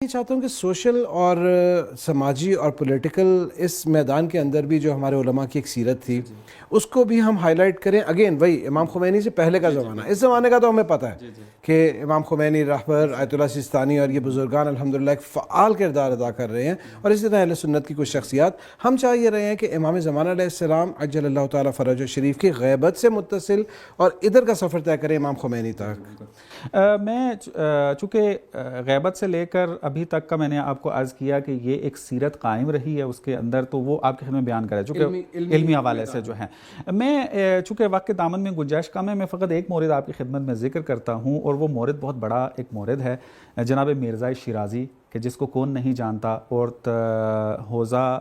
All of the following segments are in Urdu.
میں چاہتا ہوں کہ سوشل اور سماجی اور پولیٹیکل اس میدان کے اندر بھی جو ہمارے علماء کی ایک سیرت تھی اس کو بھی ہم ہائی لائٹ کریں. اگین وہی امام خمینی سے پہلے کا زمانہ, اس زمانے کا تو ہمیں پتہ ہے کہ امام خمینی, رہبر آیت اللہ سیستانی اور یہ بزرگان الحمدللہ ایک فعال کردار ادا کر رہے ہیں, اور اسی طرح اہل سنت کی کچھ شخصیات. ہم چاہ یہ رہے ہیں کہ امام زمانہ علیہ السلام عجل اللہ تعالیٰ فرج شریف کی غیبت سے متصل اور ادھر کا سفر طے کریں امام خمینی تک. میں چونکہ غیبت سے لے کر ابھی تک کا میں نے آپ کو عرض کیا کہ یہ ایک سیرت قائم رہی ہے اس کے اندر, تو وہ آپ کی خدمت میں بیان کرے چونکہ علمی حوالے سے جو ہے. میں چونکہ وقت کے دامن میں گنجائش کم ہے, میں فقط ایک مورد آپ کی خدمت میں ذکر کرتا ہوں, اور وہ مورد بہت بڑا ایک مورد ہے جناب مرزا شیرازی, کہ جس کو کون نہیں جانتا. اور حوزہ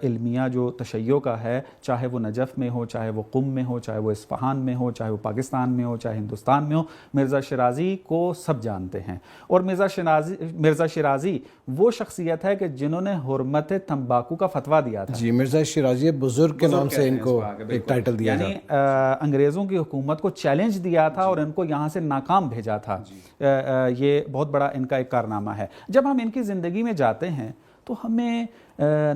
علمیہ جو تشیع کا ہے, چاہے وہ نجف میں ہو, چاہے وہ قم میں ہو, چاہے وہ اصفہان میں ہو, چاہے وہ پاکستان میں ہو, چاہے ہندوستان میں ہو, مرزا شیرازی کو سب جانتے ہیں. اور مرزا شیرازی وہ شخصیت ہے کہ جنہوں نے حرمت تمباکو کا فتویٰ دیا تھا. جی, مرزا شیرازی بزرگ کے نام سے ان کو ایک ٹائٹل دیا یعنی انگریزوں کی حکومت کو چیلنج دیا تھا اور ان کو یہاں سے ناکام بھیجا تھا. یہ بہت بڑا ان کا ایک کارنامہ ہے. جب ہم ان کی زندگی میں جاتے ہیں تو ہمیں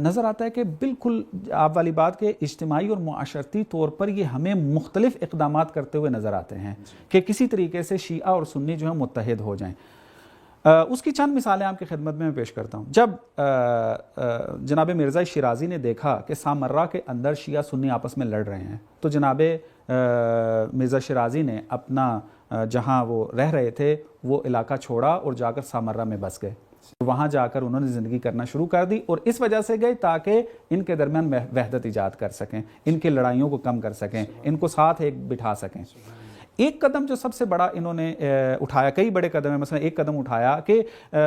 نظر آتا ہے کہ بالکل آپ والی بات کہ اجتماعی اور معاشرتی طور پر یہ ہمیں مختلف اقدامات کرتے ہوئے نظر آتے ہیں کہ کسی طریقے سے شیعہ اور سنی جو ہیں متحد ہو جائیں. اس کی چند مثالیں آپ کی خدمت میں پیش کرتا ہوں. جب جناب مرزا شیرازی نے دیکھا کہ سامرہ کے اندر شیعہ سنی آپس میں لڑ رہے ہیں, تو جناب مرزا شیرازی نے اپنا جہاں وہ رہ رہے تھے وہ علاقہ چھوڑا اور جا کر سامرہ میں بس گئے. وہاں جا کر انہوں نے زندگی کرنا شروع کر دی, اور اس وجہ سے گئے تاکہ ان کے درمیان وحدت ایجاد کر سکیں, ان کی لڑائیوں کو کم کر سکیں, ان کو ساتھ ایک بٹھا سکیں. ایک قدم جو سب سے بڑا انہوں نے اٹھایا, کئی بڑے قدم ہیں, مثلا ایک قدم اٹھایا کہ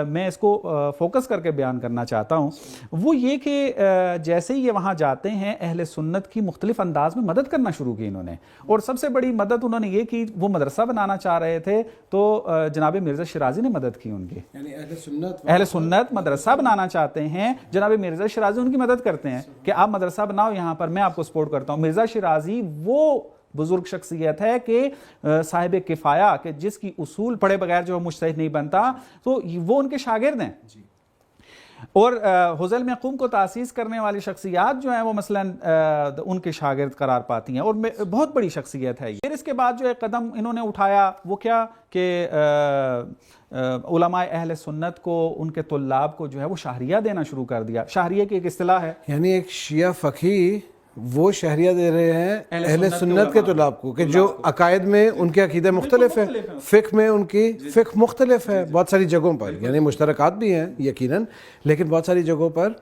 میں اس کو فوکس کر کے بیان کرنا چاہتا ہوں, وہ یہ کہ جیسے ہی یہ وہاں جاتے ہیں اہل سنت کی مختلف انداز میں مدد کرنا شروع کی انہوں نے. اور سب سے بڑی مدد انہوں نے یہ کی, وہ مدرسہ بنانا چاہ رہے تھے تو جناب مرزا شیرازی نے مدد کی ان کی. یعنی اہل سنت مدرسہ بنانا چاہتے ہیں, جناب مرزا شیرازی ان کی مدد کرتے ہیں کہ آپ مدرسہ بناؤ یہاں پر, میں آپ کو سپورٹ کرتا ہوں. مرزا شیرازی وہ بزرگ شخصیت ہے کہ صاحب کفایہ, کہ جس کی اصول پڑھے بغیر جو مجتہد نہیں بنتا, تو وہ ان کے شاگرد ہیں. اور حوزہ علم قم کو تاسیس کرنے والی شخصیات جو ہیں وہ مثلا ان کے شاگرد قرار پاتی ہیں, اور بہت بڑی شخصیت ہے. پھر اس کے بعد جو ایک قدم انہوں نے اٹھایا وہ کیا کہ علماء اہل سنت کو, ان کے طلاب کو جو ہے وہ شہریہ دینا شروع کر دیا. شہریہ کی ایک اصطلاح ہے, یعنی ایک شیعہ فقیہ وہ شہریہ دے رہے ہیں اہل سنت کے طلاب کو, کہ جو عقائد میں ان کے عقیدے مختلف ہیں, فقہ میں ان کی فقہ مختلف ہے بہت ساری جگہوں پر, یعنی مشترکات بھی ہیں یقیناً, لیکن بہت ساری جگہوں پر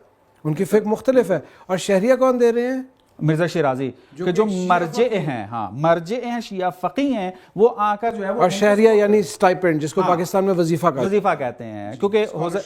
ان کی فقہ مختلف ہے. اور شہریہ کون دے رہے ہیں؟ مرزا شیرازی, کہ جو مرجع ہیں, ہاں مرجع ہیں, شیعہ فقیہ ہیں, وہ آ کر جو ہے. اور شہریہ یعنی سٹائپنڈ, جس کو پاکستان میں وظیفہ کہتے ہیں, کیونکہ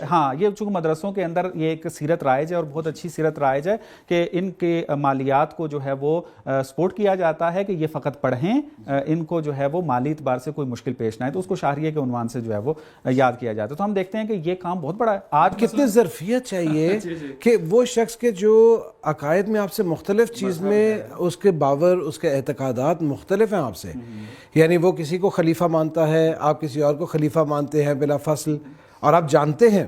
ہاں یہ چونکہ مدرسوں کے اندر یہ ایک سیرت رائج ہے, اور بہت اچھی سیرت رائج ہے کہ ان کے مالیات کو جو ہے وہ سپورٹ کیا جاتا ہے کہ یہ فقط پڑھیں, ان کو جو ہے وہ مالی اعتبار سے کوئی مشکل پیش نہ آئے, تو اس کو شہریہ کے عنوان سے جو ہے وہ یاد کیا جاتا ہے. تو ہم دیکھتے ہیں کہ یہ کام بہت بڑا ہے. آج کتنی ظرفیت چاہیے کہ وہ شخص کے جو عقائد میں آپ سے مختلف چیز میں اس کے باور, اس کے اعتقادات مختلف ہیں آپ سے, یعنی وہ کسی کو خلیفہ مانتا ہے, آپ کسی اور کو خلیفہ مانتے ہیں بلا فصل, اور آپ جانتے ہیں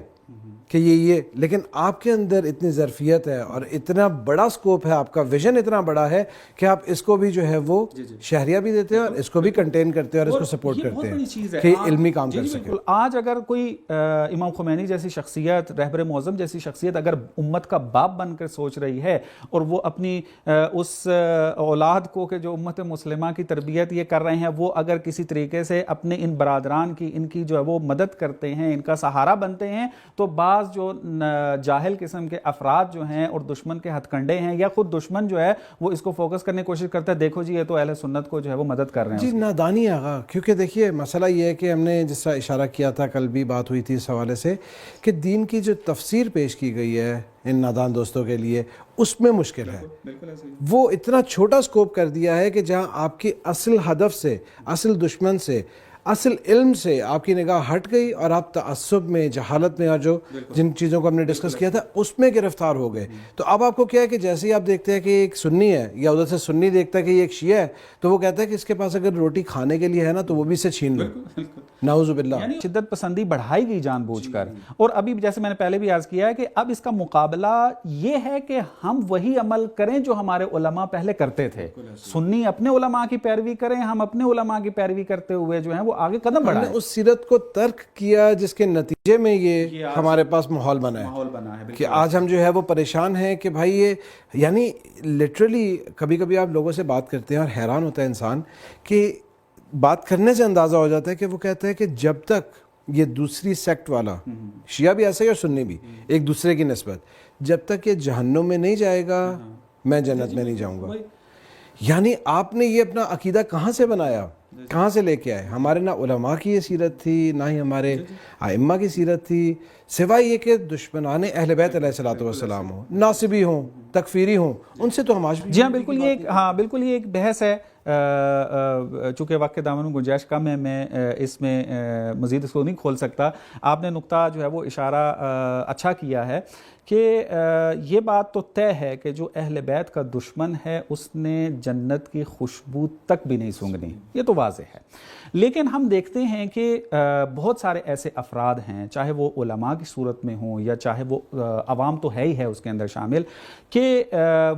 کہ یہ لیکن آپ کے اندر اتنی ظرفیت ہے اور اتنا بڑا سکوپ ہے, آپ کا ویژن اتنا بڑا ہے کہ آپ اس کو بھی جو ہے وہ شہریہ بھی دیتے ہیں, اور اس کو بھی کنٹین کرتے ہیں, اور اس کو سپورٹ کرتے ہیں کہ علمی کام کر سکے. آج اگر کوئی امام خمینی جیسی شخصیت, رہبر معظم جیسی شخصیت اگر امت کا باپ بن کر سوچ رہی ہے, اور وہ اپنی اس اولاد کو کہ جو امت مسلمہ کی تربیت یہ کر رہے ہیں, وہ اگر کسی طریقے سے اپنے ان برادران کی, ان کی جو ہے وہ مدد کرتے ہیں, ان کا سہارا بنتے ہیں, تو بعض جو جاہل قسم کے افراد جو ہیں اور دشمن کے ہتھ کنڈے ہیں, یا خود دشمن جو ہے وہ اس کو فوکس کرنے کی کوشش کرتا ہے, دیکھو جی یہ تو اہل سنت کو جو ہے وہ مدد کر رہے ہیں. جی نادانی آغا, کیونکہ دیکھیے مسئلہ یہ ہے کہ ہم نے جس طرح اشارہ کیا تھا, کل بھی بات ہوئی تھی اس حوالے سے, کہ دین کی جو تفسیر پیش کی گئی ہے ان نادان دوستوں کے لیے, اس میں مشکل ہے. وہ اتنا چھوٹا سکوپ کر دیا ہے کہ جہاں آپ کی اصل ہدف سے, اصل دشمن سے اصل علم سے آپ کی نگاہ ہٹ گئی اور آپ تعصب میں, جہالت میں, اور جو جن چیزوں کو ہم نے ڈسکس کیا تھا اس میں گرفتار ہو گئے. تو اب آپ کو کیا ہے کہ جیسے ہی آپ دیکھتے ہیں کہ ایک سنی ہے, یا ادھر سے سنی دیکھتا ہے کہ یہ ایک شیعہ ہے, تو وہ کہتا ہے کہ اس کے پاس اگر روٹی کھانے کے لیے ہے نا تو وہ بھی سے چھین لو. نعوذ باللہ. یعنی شدت پسندی بڑھائی گئی جان بوجھ کر. اور ابھی جیسے میں نے پہلے بھی عرض کیا ہے کہ اب اس کا مقابلہ یہ ہے کہ ہم وہی عمل کریں جو ہمارے علماء پہلے کرتے تھے. سنی اپنے علماء کی پیروی کریں, ہم اپنے علماء کی پیروی کرتے ہوئے جو ہیں وہ آگے قدم بڑھائیں. ہم نے اس سیرت کو ترک کیا جس کے نتیجے میں یہ ہمارے پاس ماحول بنا ہے کہ آج ہم جو ہے وہ پریشان ہیں کہ بھائی یہ, یعنی لٹرلی کبھی کبھی آپ لوگوں سے بات کرتے ہیں اور حیران ہوتا ہے انسان کہ بات کرنے سے اندازہ ہو جاتا ہے کہ وہ کہتا ہے کہ جب تک یہ دوسری سیکٹ والا, شیعہ بھی ایسے ہی اور سنی بھی ایک دوسرے کی نسبت, جب تک یہ جہنم میں نہیں جائے گا میں جنت میں نہیں جاؤں گا. یعنی آپ نے یہ اپنا عقیدہ کہاں سے بنایا, کہاں سے لے کے آئے؟ ہمارے نہ علماء کی یہ سیرت تھی, نہ ہی ہمارے ائمہ کی سیرت تھی, سوائے یہ کہ دشمنان اہل بیت علیہ الصلوۃ والسلام ہوں, ناصبی ہوں, تکفیری ہوں, ان سے تو ہم آج بھی. جی ہاں بالکل, بالکل یہ ایک بحث ہے. چونکہ وقت کے دامن میں گنجائش کم ہے, میں اس میں مزید اس کو نہیں کھول سکتا. آپ نے نقطہ جو ہے وہ اشارہ اچھا کیا ہے کہ یہ بات تو طے ہے کہ جو اہل بیت کا دشمن ہے اس نے جنت کی خوشبو تک بھی نہیں سونگھنی, یہ تو واضح ہے. لیکن ہم دیکھتے ہیں کہ بہت سارے ایسے افراد ہیں, چاہے وہ علماء کی صورت میں ہوں یا چاہے وہ عوام تو ہے ہی ہے اس کے اندر شامل, کہ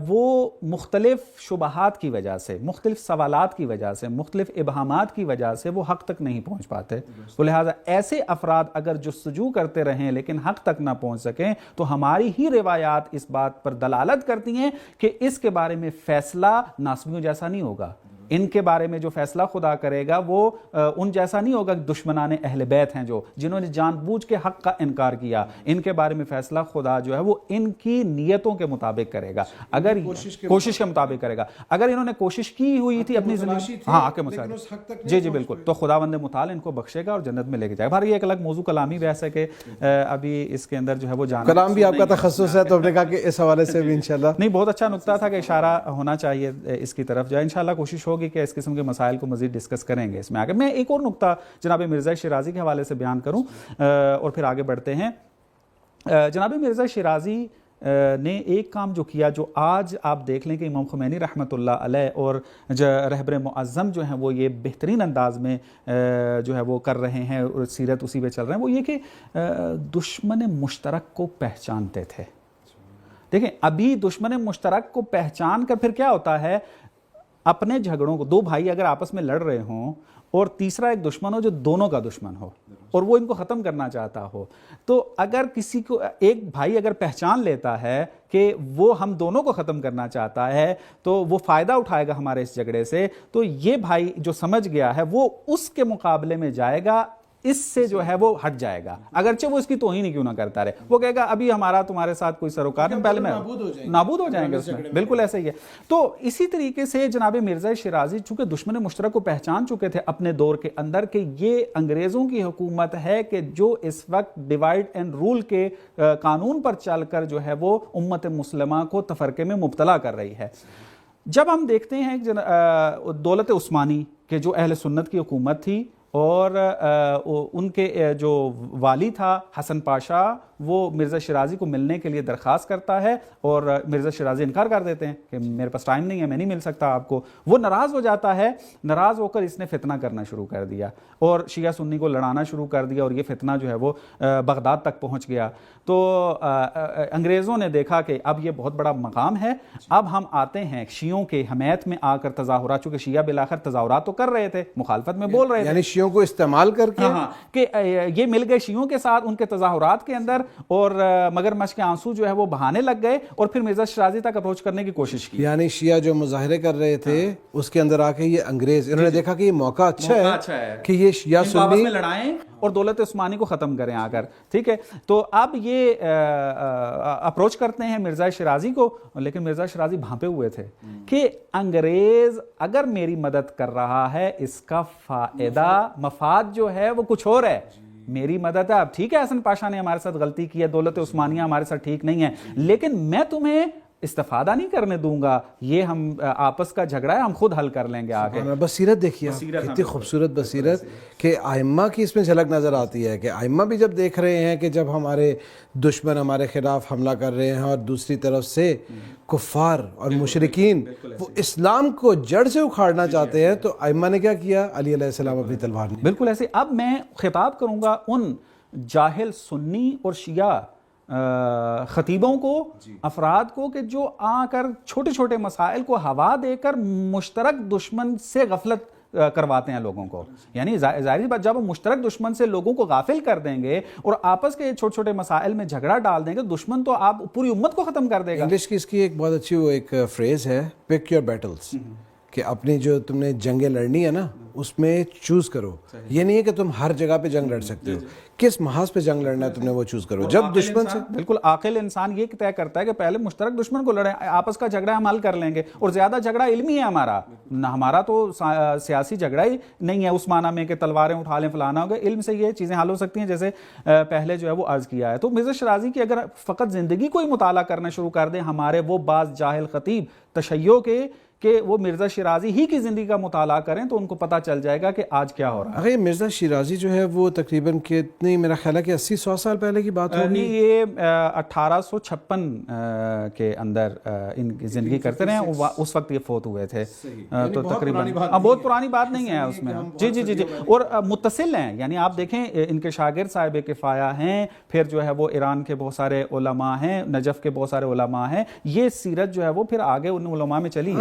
وہ مختلف شبہات کی وجہ سے, مختلف سوالات کی وجہ سے, مختلف ابہامات کی وجہ سے وہ حق تک نہیں پہنچ پاتے. تو لہٰذا ایسے افراد اگر جستجو کرتے رہیں لیکن حق تک نہ پہنچ سکیں تو ہماری ہی روایات اس بات پر دلالت کرتی ہیں کہ اس کے بارے میں فیصلہ ناصبیوں جیسا نہیں ہوگا. ان کے بارے میں جو فیصلہ خدا کرے گا وہ ان جیسا نہیں ہوگا کہ دشمنان اہل بیت ہیں جو جنہوں نے جان بوجھ کے حق کا انکار کیا. ان کے بارے میں فیصلہ خدا جو ہے وہ ان کی نیتوں کے مطابق کرے گا, اگر کوشش کے مطابق کرے گا. اگر انہوں نے کوشش کی ہوئی تھی اپنی زندگی, ہاں کے مطابق, جی بالکل, تو خداوند متعال ان کو بخشے گا اور جنت میں لے کے جائے گا. بھائی یہ ایک الگ موضوع کلامی بحث ہے کہ ابھی اس کے اندر جو ہے وہ جانا, کلام بھی آپ کا تخصص ہے, تو ہم نے کہا کہ اس حوالے سے بھی انشاءاللہ. نہیں, بہت اچھا نقطہ تھا کہ اشارہ ہونا چاہیے اس کی طرف. جو ہے انشاءاللہ کوشش ہوگی کہ اس قسم کے مسائل کو مزید ڈسکس کریں گے اس میں آگے. میں ایک اور نقطہ جناب مرزا شیرازی کے حوالے سے بیان کروں اور پھر آگے بڑھتے ہیں. جناب مرزا شیرازی نے ایک کام جو کیا, جو آج آپ دیکھ لیں کہ امام خمینی رحمۃ اللہ علیہ اور رہبر معظم جو ہیں وہ یہ بہترین انداز میں جو ہے وہ کر رہے ہیں اور سیرت اسی پہ چل رہے ہیں, وہ یہ کہ دشمن مشترک کو پہچانتے تھے. دیکھیں ابھی دشمن مشترک کو پہچان کر پھر کیا ہوتا ہے, اپنے جھگڑوں کو, دو بھائی اگر آپس میں لڑ رہے ہوں اور تیسرا ایک دشمن ہو جو دونوں کا دشمن ہو اور وہ ان کو ختم کرنا چاہتا ہو, تو اگر کسی کو ایک بھائی اگر پہچان لیتا ہے کہ وہ ہم دونوں کو ختم کرنا چاہتا ہے تو وہ فائدہ اٹھائے گا ہمارے اس جھگڑے سے, تو یہ بھائی جو سمجھ گیا ہے وہ اس کے مقابلے میں جائے گا, اس سے جو ہے وہ ہٹ جائے گا, اگرچہ وہ اس کی توہین ہی کیوں نہ کرتا رہے. وہ کہے گا ابھی ہمارا تمہارے ساتھ کوئی سروکار نہیں, پہلے میں نابود ہو جائیں گے اس میں. بالکل ایسا ہی ہے. تو اسی طریقے سے جناب مرزا شیرازی چونکہ دشمن مشترک کو پہچان چکے تھے اپنے دور کے اندر کہ یہ انگریزوں کی حکومت ہے کہ جو اس وقت ڈیوائیڈ اینڈ رول کے قانون پر چل کر جو ہے وہ امت مسلمہ کو تفرقے میں مبتلا کر رہی ہے. جب ہم دیکھتے ہیں دولت عثمانی کہ جو اہل سنت کی حکومت تھی اور ان کے جو والی تھا حسن پاشا, وہ مرزا شیرازی کو ملنے کے لیے درخواست کرتا ہے اور مرزا شیرازی انکار کر دیتے ہیں کہ میرے پاس ٹائم نہیں ہے, میں نہیں مل سکتا آپ کو. وہ ناراض ہو جاتا ہے, ناراض ہو کر اس نے فتنہ کرنا شروع کر دیا اور شیعہ سنی کو لڑانا شروع کر دیا اور یہ فتنہ جو ہے وہ بغداد تک پہنچ گیا. تو انگریزوں نے دیکھا کہ اب یہ بہت بڑا مقام ہے, اب ہم آتے ہیں شیعوں کے حمایت میں آ کر تظاہرات, چونکہ شیعہ بالآخر تظاہرات تو کر رہے تھے, مخالفت میں بول رہے تھے, یعنی شیعوں کو استعمال کر کے کہ یہ مل گئے شیعوں کے ساتھ ان کے تظاہرات کے اندر, اور مگر مشق آنسو جو ہے وہ بہانے لگ گئے اور پھر مرزا شیرازی تک اپروچ کرنے کی کوشش کی. یعنی شیعہ جو مظاہرے کر رہے تھے اس کے اندر آ کے یہ انگریز انہوں نے دیکھا کہ یہ موقع اچھا ہے کہ یہ شیعہ سنی میں لڑائیں اور دولت عثمانی کو ختم کریں آ کر. ٹھیک ہے, تو اب یہ اپروچ کرتے ہیں مرزا شیرازی کو, لیکن مرزا شیرازی بھانپے ہوئے تھے کہ انگریز اگر میری مدد کر رہا ہے اس کا فائدہ مفاد جو ہے وہ کچھ اور ہے, میری مدد ہے. اب ٹھیک ہے حسن پاشا نے ہمارے ساتھ غلطی کی ہے, دولت عثمانیہ ہمارے ساتھ ٹھیک نہیں ہے, لیکن میں تمہیں استفادہ نہیں کرنے دوں گا, یہ ہم آپس کا جھگڑا ہے, ہم خود حل کر لیں گے آگے. بصیرت دیکھیے آپ, کتنی خوبصورت بصیرت کہ ائمہ کی اس میں جھلک نظر آتی ہے کہ ائمہ بھی جب دیکھ رہے ہیں کہ جب ہمارے دشمن ہمارے خلاف حملہ کر رہے ہیں اور دوسری طرف سے کفار اور مشرکین وہ اسلام کو جڑ سے اکھاڑنا چاہتے ہیں, تو ائمہ نے کیا کیا؟ علی علیہ السلام اپنی تلوار نے. بالکل ایسے. اب میں خطاب کروں گا ان جاہل سنی اور شیعہ خطیبوں کو, افراد کو, کہ جو آ کر چھوٹے چھوٹے مسائل کو ہوا دے کر مشترک دشمن سے غفلت کرواتے ہیں لوگوں کو. یعنی ظاہری بات, جب ہم مشترک دشمن سے لوگوں کو غافل کر دیں گے اور آپس کے چھوٹے چھوٹے مسائل میں جھگڑا ڈال دیں گے, دشمن تو آپ پوری امت کو ختم کر دے گا. انگلش کی اس کی ایک بہت اچھی وہ ایک فریز ہے, پک یور بیٹلز, کہ اپنی جو تم نے جنگیں لڑنی ہے نا اس میں چوز کرو. یہ نہیں ہے کہ تم ہر جگہ پہ جنگ لڑ سکتے ہو, کس محاذ پہ جنگ لڑنا ہے تم نے وہ چوز کرو. جب دشمن سے بالکل عاقل انسان یہ طے کرتا ہے کہ پہلے مشترک دشمن کو لڑیں, آپس کا جھگڑا ہم حل کر لیں گے. اور زیادہ جھگڑا علمی ہے ہمارا تو سیاسی جھگڑا ہی نہیں ہے اس معنی میں کہ تلواریں اٹھا لیں فلانا ہوگا. علم سے یہ چیزیں حل ہو سکتی ہیں جیسے پہلے جو ہے وہ عرض کیا ہے. تو مرزا شیرازی کی اگر فقط زندگی کو ہی مطالعہ کرنا شروع کر دیں ہمارے وہ بعض جاہل خطیب تشیع کے, کہ وہ مرزا شیرازی ہی کی زندگی کا مطالعہ کریں تو ان کو پتہ چل جائے گا کہ آج کیا ہو رہا ہے. اگر مرزا شیرازی جو ہے وہ تقریباً کتنی, میرا خیال ہے کہ 80-100 سال پہلے کی بات ہوگی. یہ 1856 کے اندر ان کی زندگی کرتے رہے, اس وقت یہ فوت ہوئے تھے. تو تقریباً بہت پرانی بات نہیں ہے اس میں. جی اور متصل ہیں. یعنی آپ دیکھیں ان کے شاگرد صاحب کفایہ ہیں, پھر جو ہے وہ ایران کے بہت سارے علماء ہیں, نجف کے بہت سارے علماء ہیں. یہ سیرت جو ہے وہ پھر آگے ان علماء میں چلی ہے.